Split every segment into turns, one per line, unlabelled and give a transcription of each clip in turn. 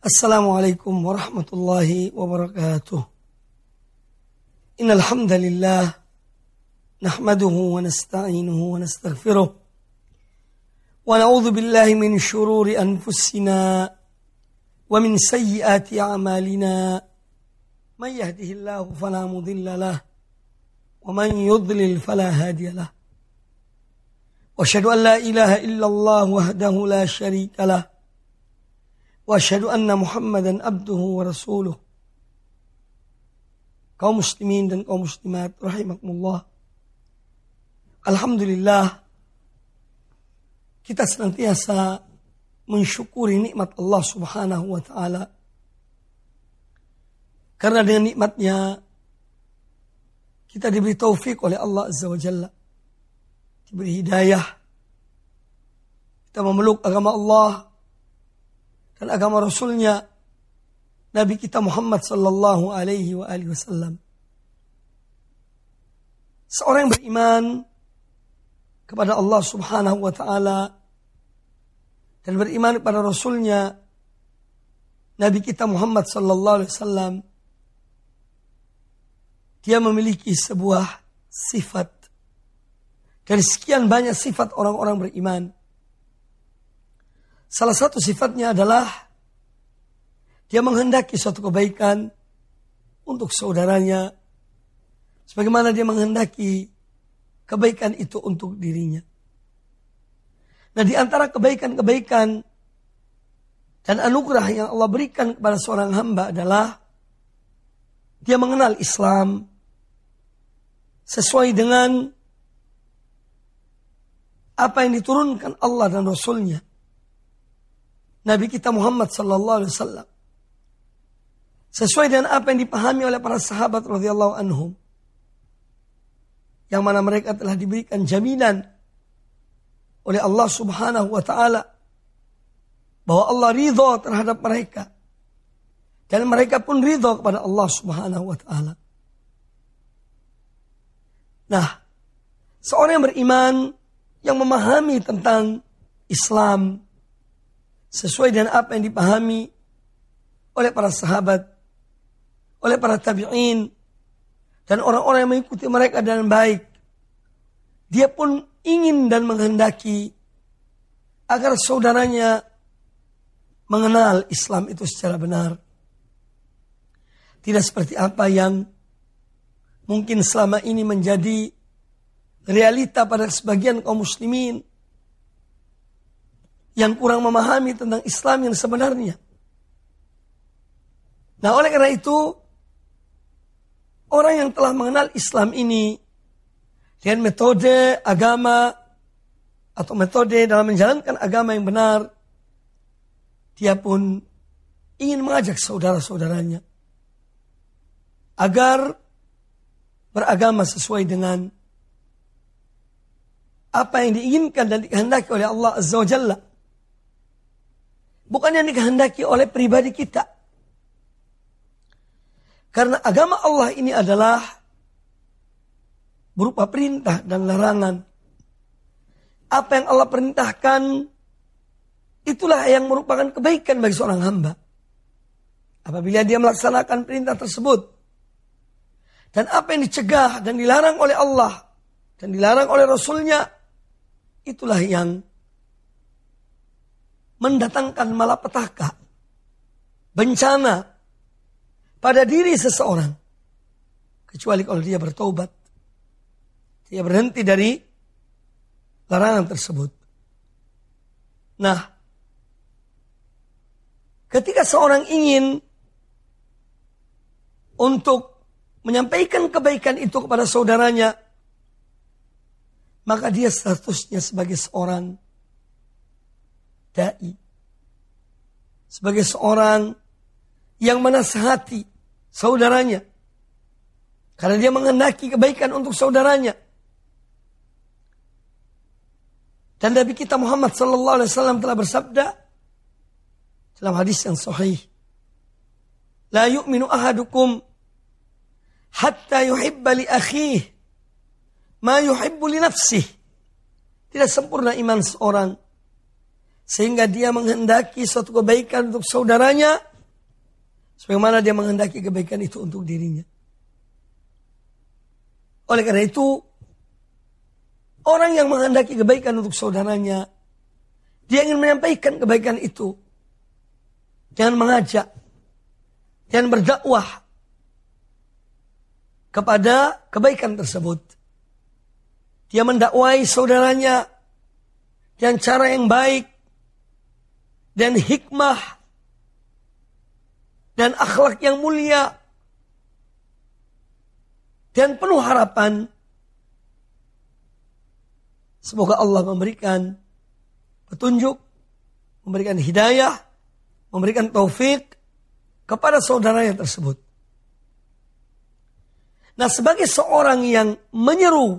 Assalamualaikum warahmatullahi wabarakatuh. Innal hamdalillah nahmaduhu wa nasta'inuhu wa nastaghfiruh wa na'udzu billahi min shururi anfusina wa min sayyiati a'malina. Man yahdihillahu fala mudilla lahu wa man yudlil fala hadiya lahu. Wa asyhadu an la ilaha illallah wahdahu la syarika lahu. Wa asyhadu anna Muhammadan abduhu wa rasuluh. Kaum muslimin dan kaum muslimat rahimakumullah. Alhamdulillah, kita senantiasa mensyukuri nikmat Allah Subhanahu wa taala. Karena dengan nikmatnya kita diberi taufik oleh Allah Azza wa Jalla. Diberi hidayah. Kita memeluk agama Allah dan agama Rasulnya, Nabi kita Muhammad sallallahu alaihi wa alihi wasallam. Seorang yang beriman kepada Allah Subhanahu wa taala dan beriman kepada Rasulnya, Nabi kita Muhammad sallallahu alaihi wasallam, dia memiliki sebuah sifat dari sekian banyak sifat orang-orang beriman. Salah satu sifatnya adalah dia menghendaki suatu kebaikan untuk saudaranya, sebagaimana dia menghendaki kebaikan itu untuk dirinya. Nah, di antara kebaikan-kebaikan dan anugerah yang Allah berikan kepada seorang hamba adalah dia mengenal Islam sesuai dengan apa yang diturunkan Allah dan Rasulnya, Nabi kita Muhammad sallallahu alaihi wasallam, sesuai dengan apa yang dipahami oleh para sahabat radhiyallahu anhum, yang mana mereka telah diberikan jaminan oleh Allah Subhanahu wa taala bahwa Allah ridha terhadap mereka dan mereka pun ridha kepada Allah Subhanahu wa taala. Nah, seorang yang beriman yang memahami tentang Islam sesuai dengan apa yang dipahami oleh para sahabat, oleh para tabi'in, dan orang-orang yang mengikuti mereka dengan baik, dia pun ingin dan menghendaki agar saudaranya mengenal Islam itu secara benar. Tidak seperti apa yang mungkin selama ini menjadi realita pada sebagian kaum muslimin yang kurang memahami tentang Islam yang sebenarnya. Nah, oleh karena itu, orang yang telah mengenal Islam ini dengan metode agama atau metode dalam menjalankan agama yang benar, dia pun ingin mengajak saudara-saudaranya agar beragama sesuai dengan apa yang diinginkan dan dikehendaki oleh Allah Azza wa Jalla. Bukan yang dikehendaki oleh pribadi kita. Karena agama Allah ini adalah berupa perintah dan larangan. Apa yang Allah perintahkan, itulah yang merupakan kebaikan bagi seorang hamba. Apabila dia melaksanakan perintah tersebut. Dan apa yang dicegah dan dilarang oleh Allah dan dilarang oleh Rasulnya, itulah yang mendatangkan malapetaka, bencana pada diri seseorang. Kecuali kalau dia bertaubat, dia berhenti dari larangan tersebut. Nah, ketika seorang ingin untuk menyampaikan kebaikan itu kepada saudaranya, maka dia statusnya sebagai seorang da'i, sebagai seorang yang menasihati saudaranya, karena dia menghendaki kebaikan untuk saudaranya. Dan Nabi kita Muhammad sallallahu alaihi wasallam telah bersabda dalam hadis yang sahih, la yu'minu ahadukum hatta yuhibba li akhihi ma yuhibbu li nafsihi. Tidak sempurna iman seorang sehingga dia menghendaki suatu kebaikan untuk saudaranya sebagaimana dia menghendaki kebaikan itu untuk dirinya. Oleh karena itu, orang yang menghendaki kebaikan untuk saudaranya, dia ingin menyampaikan kebaikan itu, jangan mengajak, dan berdakwah kepada kebaikan tersebut. Dia mendakwai saudaranya dengan cara yang baik dan hikmah dan akhlak yang mulia dan penuh harapan. Semoga Allah memberikan petunjuk, memberikan hidayah, memberikan taufik kepada saudaranya tersebut. Nah, sebagai seorang yang menyeru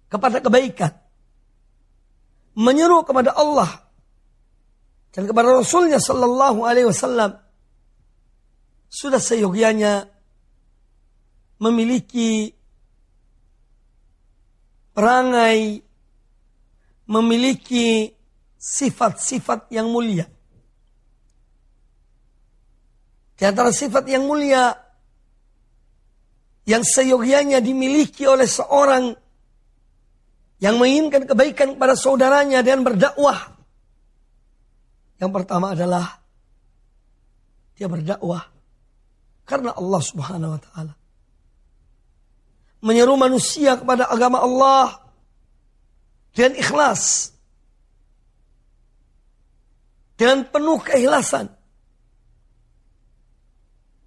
kepada kebaikan, menyeru kepada Allah dan kepada Rasulnya Sallallahu Alaihi Wasallam, sudah seyogianya memiliki perangai, memiliki sifat-sifat yang mulia. Di antara sifat yang mulia yang seyogianya dimiliki oleh seorang yang menginginkan kebaikan kepada saudaranya dan berdakwah, yang pertama adalah dia berdakwah karena Allah Subhanahu wa taala. Menyeru manusia kepada agama Allah dengan ikhlas, dengan penuh keikhlasan,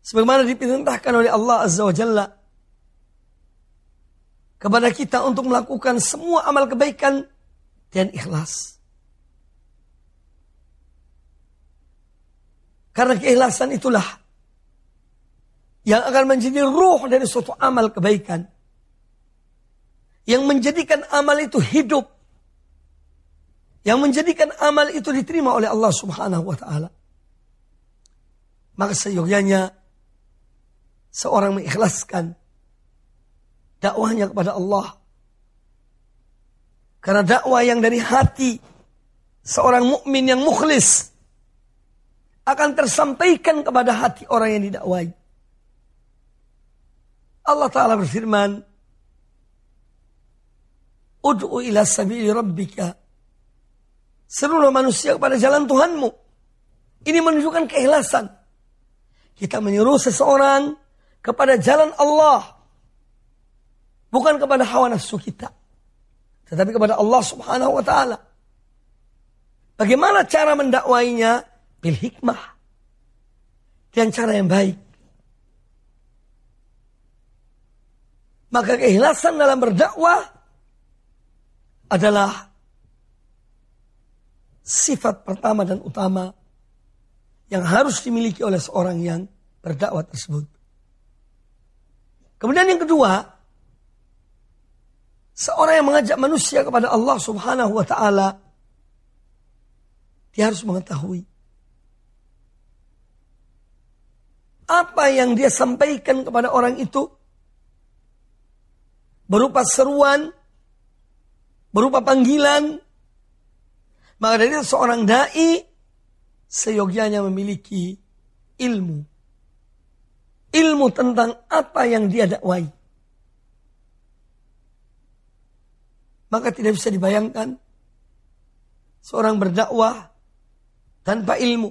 sebagaimana diperintahkan oleh Allah Azza wa Jalla kepada kita untuk melakukan semua amal kebaikan dan ikhlas. Karena keikhlasan itulah yang akan menjadi ruh dari suatu amal kebaikan, yang menjadikan amal itu hidup, yang menjadikan amal itu diterima oleh Allah Subhanahu wa taala. Maka seyogyanya seorang mengikhlaskan dakwahnya kepada Allah. Karena dakwah yang dari hati seorang mukmin yang mukhlis akan tersampaikan kepada hati orang yang didakwai. Allah Ta'ala berfirman, Ud'u ila sabili rabbika. Serulah manusia kepada jalan Tuhanmu. Ini menunjukkan keikhlasan. Kita menyuruh seseorang kepada jalan Allah, bukan kepada hawa nafsu kita, tetapi kepada Allah Subhanahu wa taala. Bagaimana cara mendakwainya? Bil hikmah, dengan cara yang baik. Maka keikhlasan dalam berdakwah adalah sifat pertama dan utama yang harus dimiliki oleh seorang yang berdakwah tersebut. Kemudian yang kedua, seorang yang mengajak manusia kepada Allah Subhanahu wa taala, dia harus mengetahui apa yang dia sampaikan kepada orang itu berupa seruan, berupa panggilan. Maka dari itu seorang dai seyogyanya memiliki ilmu. Ilmu tentang apa yang dia dakwai. Maka tidak bisa dibayangkan seorang berdakwah tanpa ilmu.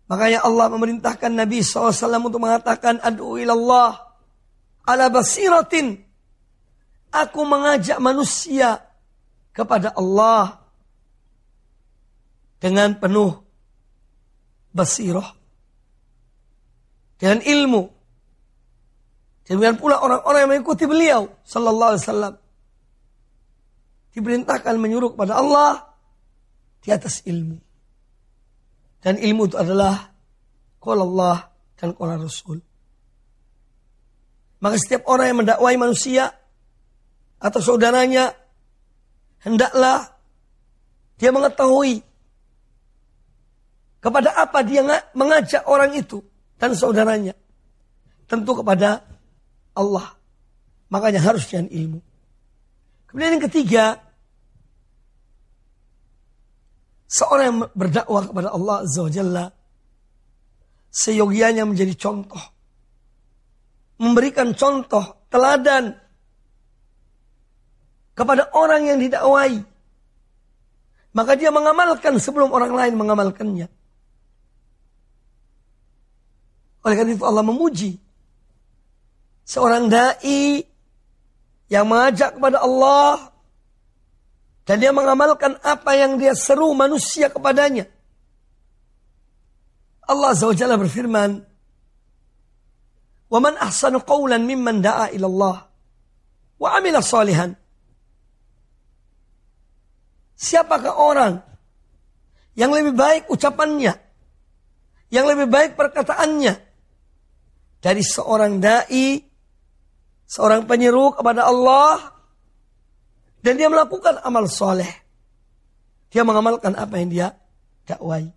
Makanya Allah memerintahkan Nabi SAW untuk mengatakan, Ad'u ilallah ala basiratin. Aku mengajak manusia kepada Allah dengan penuh basirah, dengan ilmu. Demikian pula orang-orang yang mengikuti beliau sallallahu alaihi wasallam diperintahkan menyuruh kepada Allah di atas ilmu. Dan ilmu itu adalah qala Allah dan qala Rasul. Maka setiap orang yang mendakwai manusia atau saudaranya, hendaklah dia mengetahui kepada apa dia mengajak orang itu dan saudaranya. Tentu kepada Allah. Makanya harus dengan ilmu. Kemudian yang ketiga, seorang yang berdakwah kepada Allah Azza wa Jalla seyogianya menjadi contoh, memberikan contoh, teladan kepada orang yang didakwai. Maka dia mengamalkan sebelum orang lain mengamalkannya. Oleh karena itu Allah memuji seorang da'i yang mengajak kepada Allah dan dia mengamalkan apa yang dia seru manusia kepadanya. Allah Azza wa Jalla berfirman, "Wa man ahsanu qawlan mimman da'a ila Allah wa 'amila shalihan." Siapakah orang yang lebih baik ucapannya, yang lebih baik perkataannya dari seorang da'i, seorang penyeru kepada Allah, dan dia melakukan amal soleh. Dia mengamalkan apa yang dia dakwai.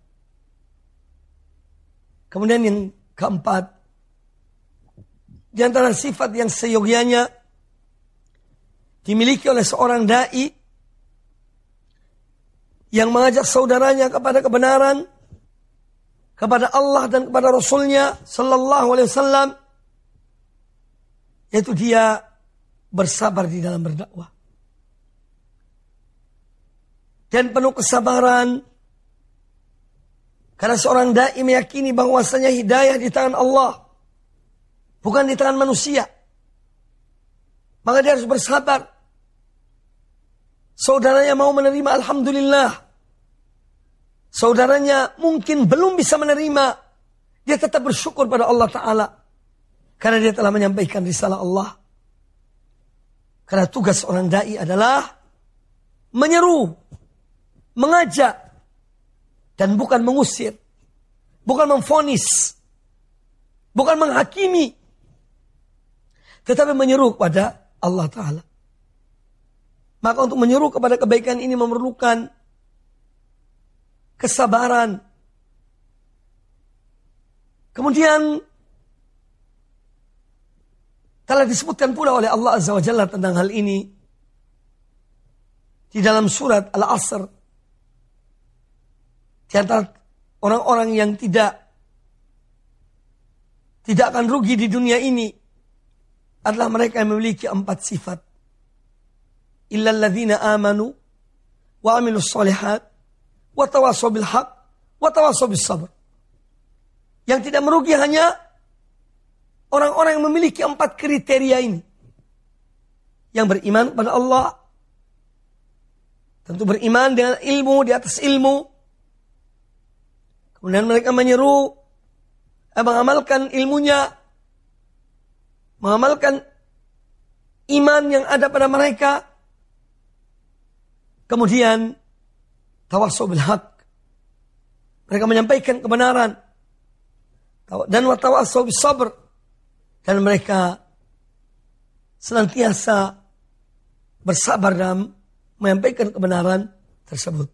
Kemudian yang keempat, di antara sifat yang seyogianya dimiliki oleh seorang da'i yang mengajak saudaranya kepada kebenaran, kepada Allah dan kepada Rasulnya Sallallahu Alaihi Wasallam, yaitu dia bersabar di dalam berdakwah dan penuh kesabaran, karena seorang dai meyakini bahwasanya hidayah di tangan Allah, bukan di tangan manusia. Maka dia harus bersabar. Saudaranya mau menerima, alhamdulillah. Saudaranya mungkin belum bisa menerima, dia tetap bersyukur pada Allah Ta'ala, karena dia telah menyampaikan risalah Allah. Karena tugas orang da'i adalah menyeru, mengajak, dan bukan mengusir, bukan memvonis, bukan menghakimi, tetapi menyeru kepada Allah Ta'ala. Maka untuk menyeru kepada kebaikan ini memerlukan kesabaran. Kemudian telah disebutkan pula oleh Allah Azza wa Jalla tentang hal ini di dalam surat Al-Asr. Di antara orang-orang yang tidak akan rugi di dunia ini adalah mereka yang memiliki 4 sifat. Illal ladzina amanu wa amilus shalihat wa tawassaw bil haqq wa tawassaw bis sabr. Yang tidak merugi hanya orang-orang yang memiliki 4 kriteria ini. Yang beriman kepada Allah, tentu beriman dengan ilmu, di atas ilmu. Kemudian mereka menyeru, mengamalkan ilmunya, mengamalkan iman yang ada pada mereka. Kemudian tawassaw bil haqq, mereka menyampaikan kebenaran. Dan wa tawassaw bis sabr, dan mereka senantiasa bersabar dalam menyampaikan kebenaran tersebut.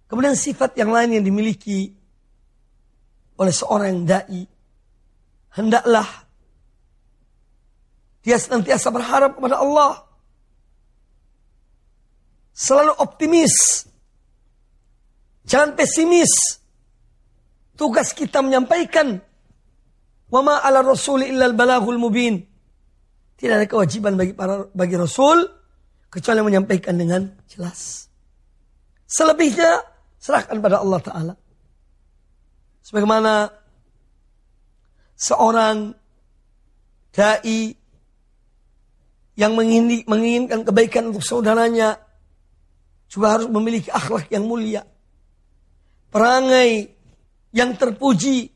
Kemudian sifat yang lain yang dimiliki oleh seorang da'i, hendaklah dia senantiasa berharap kepada Allah, selalu optimis, jangan pesimis. Tugas kita menyampaikan, wa ma 'ala rasuli illa al-balaghul mubin. Tidak ada kewajiban bagi Rasul kecuali menyampaikan dengan jelas. Selebihnya serahkan pada Allah Ta'ala. Sebagaimana seorang da'i yang menginginkan kebaikan untuk saudaranya juga harus memiliki akhlak yang mulia, perangai yang terpuji.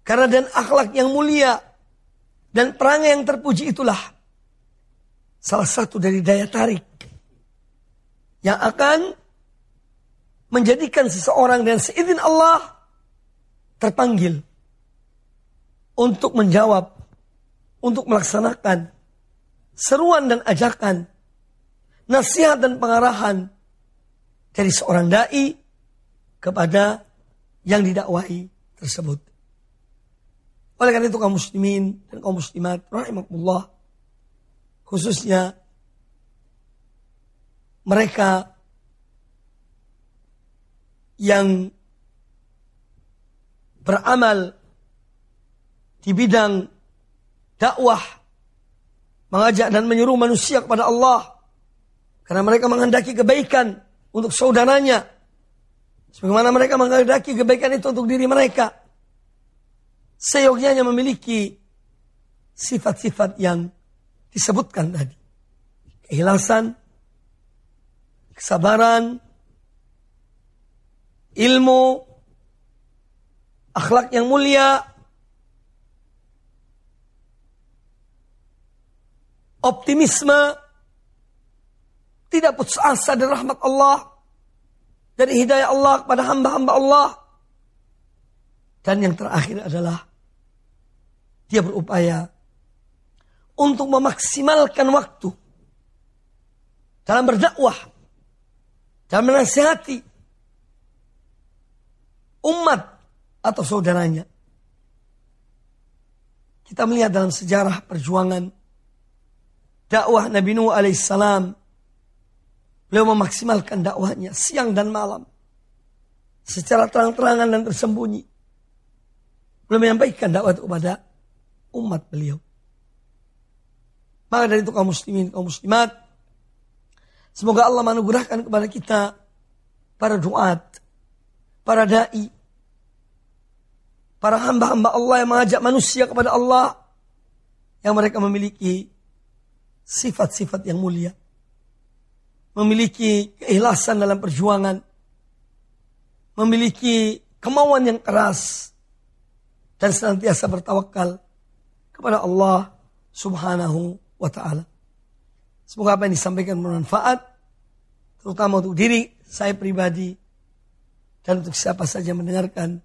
Karena dan akhlak yang mulia dan perangai yang terpuji itulah salah satu dari daya tarik yang akan menjadikan seseorang dan seizin Allah terpanggil untuk menjawab, untuk melaksanakan seruan dan ajakan, nasihat dan pengarahan dari seorang da'i kepada yang didakwai tersebut. Oleh karena itu kaum muslimin dan kaum muslimat rahimakumullah, khususnya mereka yang beramal di bidang dakwah, mengajak dan menyuruh manusia kepada Allah, karena mereka menghendaki kebaikan untuk saudaranya, sebagaimana mereka menghendaki kebaikan itu untuk diri mereka. Seyogyanya memiliki sifat-sifat yang disebutkan tadi. Keikhlasan, kesabaran, ilmu, akhlak yang mulia, optimisme, tidak putus asa dari rahmat Allah, dari hidayah Allah kepada hamba-hamba Allah. Dan yang terakhir adalah dia berupaya untuk memaksimalkan waktu dalam berdakwah, dalam menasihati umat atau saudaranya. Kita melihat dalam sejarah perjuangan dakwah Nabi Nuh alaihissalam, beliau memaksimalkan dakwahnya siang dan malam secara terang-terangan dan tersembunyi. Beliau menyampaikan dakwah itu kepada umat beliau. Maka dari itu kaum muslimin, kaum muslimat, semoga Allah menganugerahkan kepada kita para duat, para dai, para hamba-hamba Allah yang mengajak manusia kepada Allah, yang mereka memiliki sifat-sifat yang mulia, memiliki keikhlasan dalam perjuangan, memiliki kemauan yang keras, dan senantiasa bertawakal kepada Allah Subhanahu wa ta'ala. Semoga apa yang disampaikan bermanfaat, terutama untuk diri saya pribadi dan untuk siapa saja mendengarkan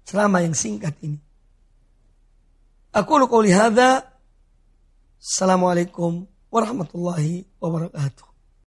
ceramah yang singkat ini. Aku qouli hadza. Assalamualaikum warahmatullahi wabarakatuh.